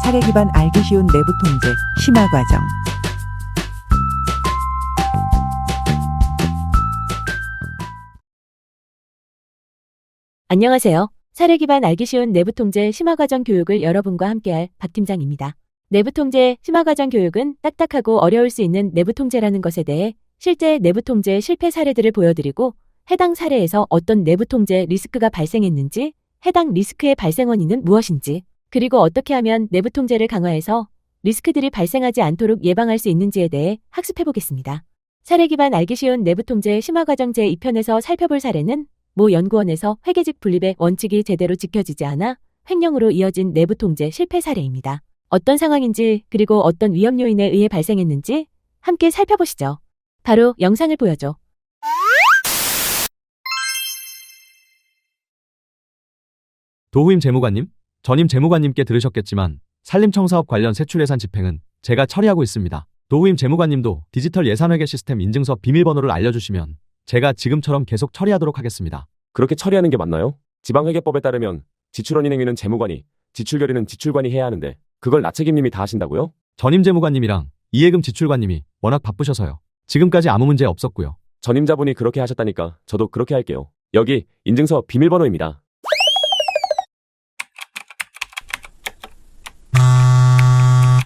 사례 기반 알기 쉬운 내부 통제, 심화 과정. 안녕하세요. 사례 기반 알기 쉬운 내부 통제 심화 과정 교육을 여러분과 함께할 박 팀장입니다. 내부 통제 심화 과정 교육은 딱딱하고 어려울 수 있는 내부 통제라는 것에 대해 실제 내부 통제 실패 사례들을 보여드리고 해당 사례에서 어떤 내부 통제 리스크가 발생했는지, 해당 리스크의 발생 원인은 무엇인지, 그리고 어떻게 하면 내부 통제를 강화해서 리스크들이 발생하지 않도록 예방할 수 있는지에 대해 학습해 보겠습니다. 사례 기반 알기 쉬운 내부 통제 심화 과정 제2편에서 살펴볼 사례는 모 연구원에서 회계직 분립의 원칙이 제대로 지켜지지 않아 횡령으로 이어진 내부 통제 실패 사례입니다. 어떤 상황인지 그리고 어떤 위험 요인에 의해 발생했는지 함께 살펴보시죠. 바로 영상을 보여줘. 도후임 재무관님, 전임 재무관님께 들으셨겠지만 산림청사업 관련 세출예산 집행은 제가 처리하고 있습니다. 도후임 재무관님도 디지털 예산회계 시스템 인증서 비밀번호를 알려주시면 제가 지금처럼 계속 처리하도록 하겠습니다. 그렇게 처리하는 게 맞나요? 지방회계법에 따르면 지출원인 행위는 재무관이, 지출결의는 지출관이 해야 하는데 그걸 나책임님이 다 하신다고요? 전임 재무관님이랑 이해금 지출관님이 워낙 바쁘셔서요. 지금까지 아무 문제 없었고요. 전임자분이 그렇게 하셨다니까 저도 그렇게 할게요. 여기 인증서 비밀번호입니다.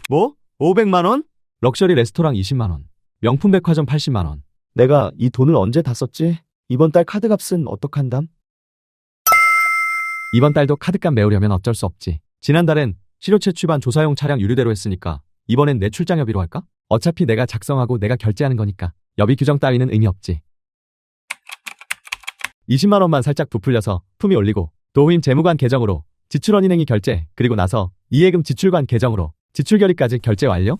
뭐? 500만 원? 럭셔리 레스토랑 20만 원. 명품 백화점 80만 원. 내가 이 돈을 언제 다 썼지? 이번 달 카드값은 어떡한담? 이번 달도 카드값 메우려면 어쩔 수 없지. 지난달엔 실효채 취반 조사용 차량 유류대로 했으니까 이번엔 내 출장협의로 할까? 어차피 내가 작성하고 내가 결제하는 거니까 여비 규정 따위는 의미 없지. 20만 원만 살짝 부풀려서 품위 올리고 도후임 재무관 계정으로 지출원인 행위 결제, 그리고 나서 이해금 지출관 계정으로 지출 결의까지 결제 완료?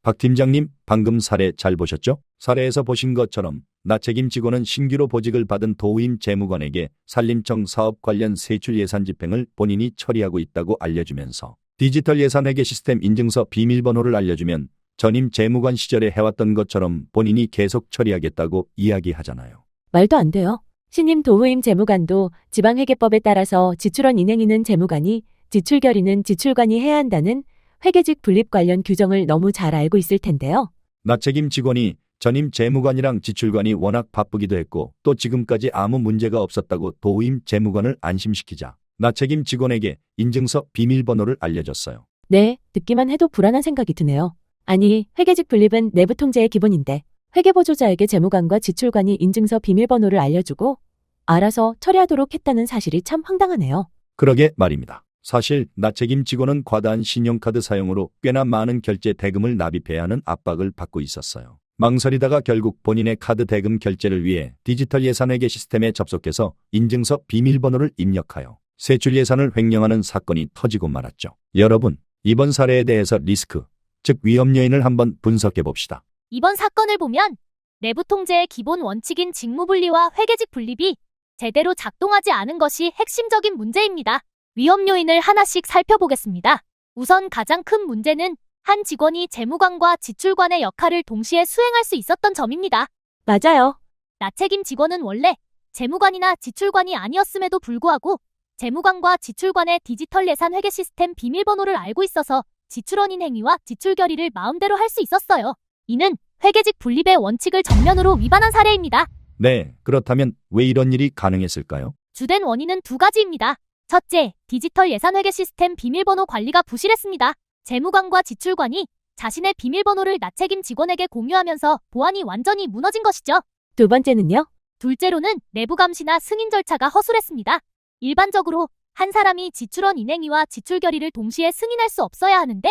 박 팀장님, 방금 사례 잘 보셨죠? 사례에서 보신 것처럼 나책임 직원은 신규로 보직을 받은 도후임 재무관에게 산림청 사업 관련 세출 예산 집행을 본인이 처리하고 있다고 알려주면서 디지털 예산회계 시스템 인증서 비밀번호를 알려주면 전임 재무관 시절에 해왔던 것처럼 본인이 계속 처리하겠다고 이야기하잖아요. 말도 안 돼요. 신임 도후임 재무관도 지방회계법에 따라서 지출원 인행위는 재무관이, 지출결의는 지출관이 해야 한다는 회계직 분립 관련 규정을 너무 잘 알고 있을 텐데요. 나책임 직원이 전임 재무관이랑 지출관이 워낙 바쁘기도 했고 또 지금까지 아무 문제가 없었다고 도후임 재무관을 안심시키자 나책임 직원에게 인증서 비밀번호를 알려줬어요. 네, 듣기만 해도 불안한 생각이 드네요. 아니, 회계직 분립은 내부 통제의 기본인데 회계보조자에게 재무관과 지출관이 인증서 비밀번호를 알려주고 알아서 처리하도록 했다는 사실이 참 황당하네요. 그러게 말입니다. 사실 나책임 직원은 과다한 신용카드 사용으로 꽤나 많은 결제 대금을 납입해야 하는 압박을 받고 있었어요. 망설이다가 결국 본인의 카드 대금 결제를 위해 디지털 예산회계 시스템에 접속해서 인증서 비밀번호를 입력하여 세출 예산을 횡령하는 사건이 터지고 말았죠. 여러분, 이번 사례에 대해서 리스크, 즉 위험 요인을 한번 분석해 봅시다. 이번 사건을 보면 내부 통제의 기본 원칙인 직무분리와 회계직 분립이 제대로 작동하지 않은 것이 핵심적인 문제입니다. 위험 요인을 하나씩 살펴보겠습니다. 우선 가장 큰 문제는 한 직원이 재무관과 지출관의 역할을 동시에 수행할 수 있었던 점입니다. 맞아요. 나책임 직원은 원래 재무관이나 지출관이 아니었음에도 불구하고 재무관과 지출관의 디지털 예산 회계 시스템 비밀번호를 알고 있어서 지출원인 행위와 지출 결의를 마음대로 할 수 있었어요. 이는 회계직 분립의 원칙을 정면으로 위반한 사례입니다. 네, 그렇다면 왜 이런 일이 가능했을까요? 주된 원인은 두 가지입니다. 첫째, 디지털 예산회계 시스템 비밀번호 관리가 부실했습니다. 재무관과 지출관이 자신의 비밀번호를 나책임 직원에게 공유하면서 보안이 완전히 무너진 것이죠. 두 번째는요? 둘째로는 내부 감시나 승인 절차가 허술했습니다. 일반적으로 한 사람이 지출원 인행위와 지출 결의를 동시에 승인할 수 없어야 하는데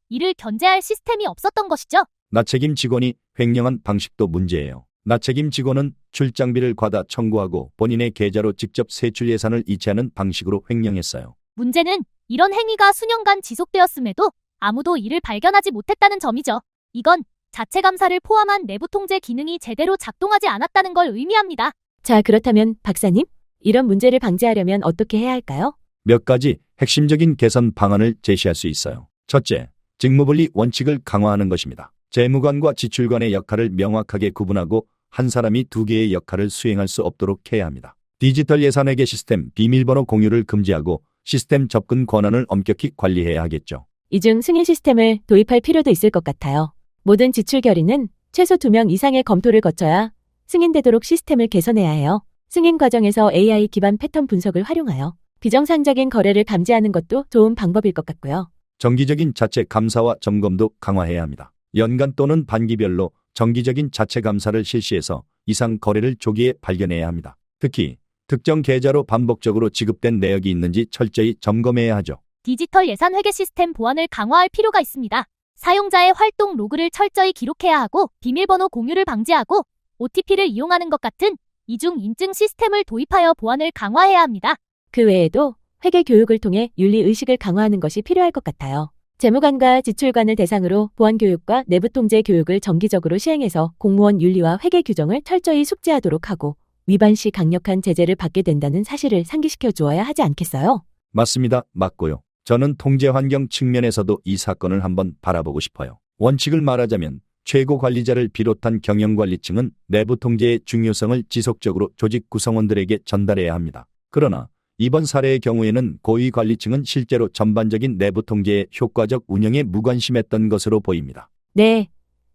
이를 견제할 시스템이 없었던 것이죠. 나책임 직원이 횡령한 방식도 문제예요. 나책임 직원은 출장비를 과다 청구하고 본인의 계좌로 직접 세출 예산을 이체하는 방식으로 횡령했어요. 문제는 이런 행위가 수년간 지속되었음에도 아무도 이를 발견하지 못했다는 점이죠. 이건 자체 감사를 포함한 내부 통제 기능이 제대로 작동하지 않았다는 걸 의미합니다. 자, 그렇다면 박사님, 이런 문제를 방지하려면 어떻게 해야 할까요? 몇 가지 핵심적인 개선 방안을 제시할 수 있어요. 첫째, 직무분리 원칙을 강화하는 것입니다. 재무관과 지출관의 역할을 명확하게 구분하고 한 사람이 두 개의 역할을 수행할 수 없도록 해야 합니다. 디지털 예산회계 시스템 비밀번호 공유를 금지하고 시스템 접근 권한을 엄격히 관리해야 하겠죠. 이중 승인 시스템을 도입할 필요도 있을 것 같아요. 모든 지출 결의는 최소 2명 이상의 검토를 거쳐야 승인되도록 시스템을 개선해야 해요. 승인 과정에서 AI 기반 패턴 분석을 활용하여 비정상적인 거래를 감지하는 것도 좋은 방법일 것 같고요. 정기적인 자체 감사와 점검도 강화해야 합니다. 연간 또는 반기별로 정기적인 자체 감사를 실시해서 이상 거래를 조기에 발견해야 합니다. 특히 특정 계좌로 반복적으로 지급된 내역이 있는지 철저히 점검해야 하죠. 디지털 예산 회계 시스템 보안을 강화할 필요가 있습니다. 사용자의 활동 로그를 철저히 기록해야 하고 비밀번호 공유를 방지하고 OTP를 이용하는 것 같은 이중 인증 시스템을 도입하여 보안을 강화해야 합니다. 그 외에도 회계 교육을 통해 윤리 의식을 강화하는 것이 필요할 것 같아요. 재무관과 지출관을 대상으로 보안 교육과 내부 통제 교육을 정기적으로 시행해서 공무원 윤리와 회계 규정을 철저히 숙지하도록 하고 위반 시 강력한 제재를 받게 된다는 사실을 상기시켜 주어야 하지 않겠어요? 맞습니다. 맞고요. 저는 통제 환경 측면에서도 이 사건을 한번 바라보고 싶어요. 원칙을 말하자면 최고 관리자를 비롯한 경영관리층은 내부 통제의 중요성을 지속적으로 조직 구성원들에게 전달해야 합니다. 그러나 이번 사례의 경우에는 고위 관리층은 실제로 전반적인 내부 통제의 효과적 운영에 무관심했던 것으로 보입니다. 네.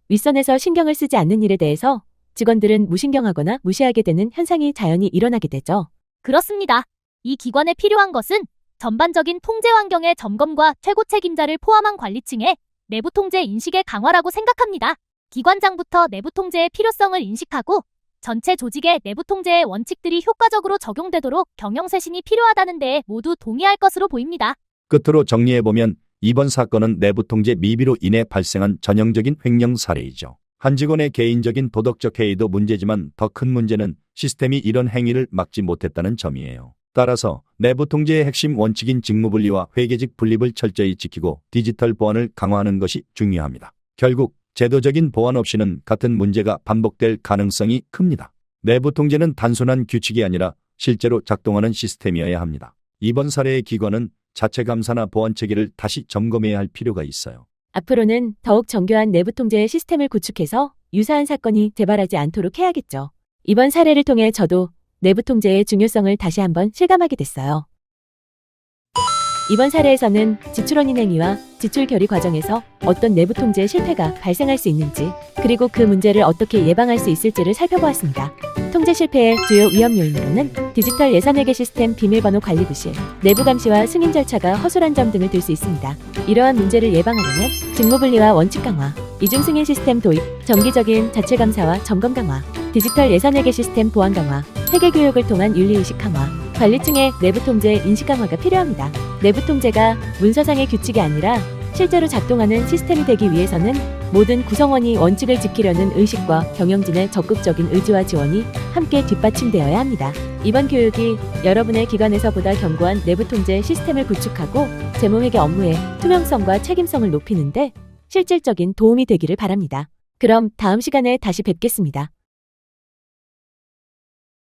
윗선에서 신경을 쓰지 않는 일에 대해서 직원들은 무신경하거나 무시하게 되는 현상이 자연히 일어나게 되죠. 그렇습니다. 이 기관에 필요한 것은 전반적인 통제 환경의 점검과 최고 책임자를 포함한 관리층의 내부 통제 인식의 강화라고 생각합니다. 기관장부터 내부 통제의 필요성을 인식하고 전체 조직의 내부 통제의 원칙들이 효과적으로 적용되도록 경영쇄신이 필요하다는 데에 모두 동의할 것으로 보입니다. 끝으로 정리해보면 이번 사건은 내부 통제 미비로 인해 발생한 전형적인 횡령 사례이죠. 한 직원의 개인적인 도덕적 해이도 문제지만 더 큰 문제는 시스템이 이런 행위를 막지 못했다는 점이에요. 따라서 내부 통제의 핵심 원칙인 직무분리와 회계직 분립을 철저히 지키고 디지털 보안을 강화하는 것이 중요합니다. 결국 제도적인 보안 없이는 같은 문제가 반복될 가능성이 큽니다. 내부 통제는 단순한 규칙이 아니라 실제로 작동하는 시스템이어야 합니다. 이번 사례의 기관은 자체 감사나 보안 체계를 다시 점검해야 할 필요가 있어요. 앞으로는 더욱 정교한 내부 통제 시스템을 구축해서 유사한 사건이 재발하지 않도록 해야겠죠. 이번 사례를 통해 저도 내부 통제의 중요성을 다시 한번 실감하게 됐어요. 이번 사례에서는 지출원인 행위와 지출 결의 과정에서 어떤 내부 통제 실패가 발생할 수 있는지, 그리고 그 문제를 어떻게 예방할 수 있을지를 살펴보았습니다. 통제 실패의 주요 위험 요인으로는 디지털 예산회계 시스템 비밀번호 관리 부실, 내부 감시와 승인 절차가 허술한 점 등을 들 수 있습니다. 이러한 문제를 예방하려면 직무분리와 원칙 강화, 이중 승인 시스템 도입, 정기적인 자체 감사와 점검 강화, 디지털 예산회계 시스템 보안 강화, 회계 교육을 통한 윤리의식 강화, 관리층의 내부 통제 인식 강화가 필요합니다. 내부 통제가 문서상의 규칙이 아니라 실제로 작동하는 시스템이 되기 위해서는 모든 구성원이 원칙을 지키려는 의식과 경영진의 적극적인 의지와 지원이 함께 뒷받침되어야 합니다. 이번 교육이 여러분의 기관에서 보다 견고한 내부 통제 시스템을 구축하고 재무회계 업무의 투명성과 책임성을 높이는데 실질적인 도움이 되기를 바랍니다. 그럼 다음 시간에 다시 뵙겠습니다.